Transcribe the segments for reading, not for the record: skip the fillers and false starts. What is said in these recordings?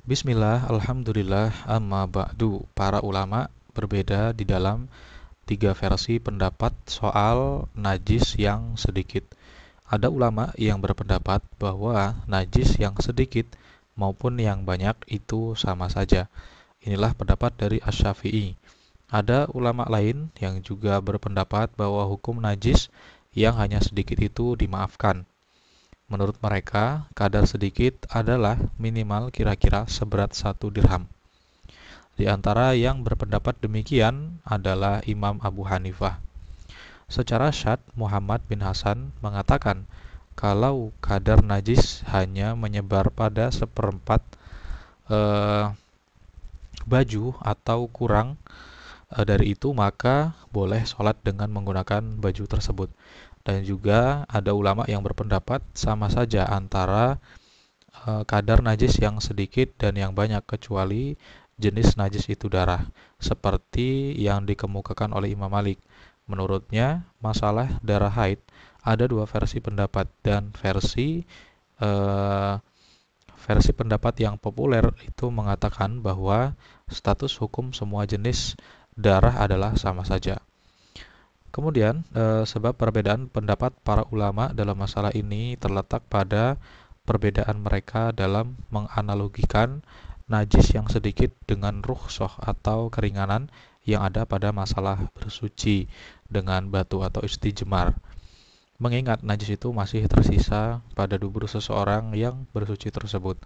Bismillah, Alhamdulillah, amma ba'du. Para ulama berbeda di dalam tiga versi pendapat soal najis yang sedikit. Ada ulama yang berpendapat bahwa najis yang sedikit maupun yang banyak itu sama saja. Inilah pendapat dari Asy-Syafi'i. Ada ulama lain yang juga berpendapat bahwa hukum najis yang hanya sedikit itu dimaafkan. Menurut mereka, kadar sedikit adalah minimal kira-kira seberat 1 dirham. Di antara yang berpendapat demikian adalah Imam Abu Hanifah. Secara syad, Muhammad bin Hasan mengatakan kalau kadar najis hanya menyebar pada seperempat eh, baju atau kurang dari itu, maka boleh sholat dengan menggunakan baju tersebut. Dan juga ada ulama yang berpendapat sama saja antara kadar najis yang sedikit dan yang banyak, kecuali jenis najis itu darah, seperti yang dikemukakan oleh Imam Malik. Menurutnya, masalah darah haid ada dua versi pendapat, dan eh, versi pendapat yang populer itu mengatakan bahwa status hukum semua jenis darah adalah sama saja. Kemudian, sebab perbedaan pendapat para ulama dalam masalah ini terletak pada perbedaan mereka dalam menganalogikan najis yang sedikit dengan rukhsah atau keringanan yang ada pada masalah bersuci dengan batu atau istijmar. Mengingat najis itu masih tersisa pada dubur seseorang yang bersuci tersebut.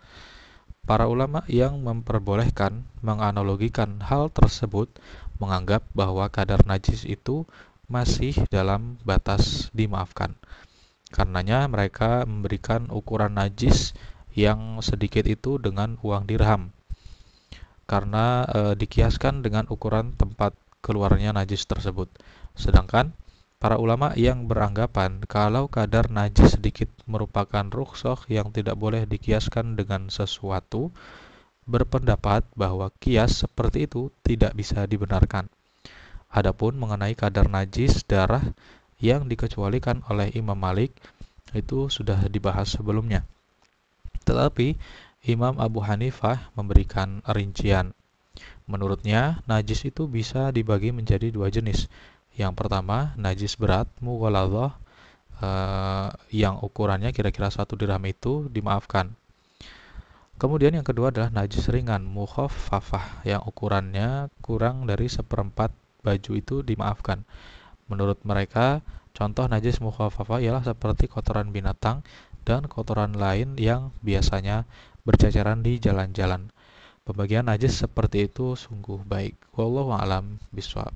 Para ulama yang memperbolehkan menganalogikan hal tersebut menganggap bahwa kadar najis itu masih dalam batas dimaafkan. Karenanya mereka memberikan ukuran najis yang sedikit itu dengan uang dirham, karena dikiaskan dengan ukuran tempat keluarnya najis tersebut. Sedangkan para ulama yang beranggapan kalau kadar najis sedikit merupakan rukhsah yang tidak boleh dikiaskan dengan sesuatu, berpendapat bahwa kias seperti itu tidak bisa dibenarkan. Adapun mengenai kadar najis darah yang dikecualikan oleh Imam Malik itu sudah dibahas sebelumnya. Tetapi Imam Abu Hanifah memberikan rincian. Menurutnya, najis itu bisa dibagi menjadi dua jenis. Yang pertama, najis berat, mughaladzah, yang ukurannya kira-kira 1 dirham itu dimaafkan. Kemudian yang kedua adalah najis ringan, mukhaffafah, yang ukurannya kurang dari seperempat baju itu dimaafkan. Menurut mereka, contoh najis mukhaffafah ialah seperti kotoran binatang dan kotoran lain yang biasanya berceceran di jalan-jalan. Pembagian najis seperti itu sungguh baik. Wallahu a'lam bishawab.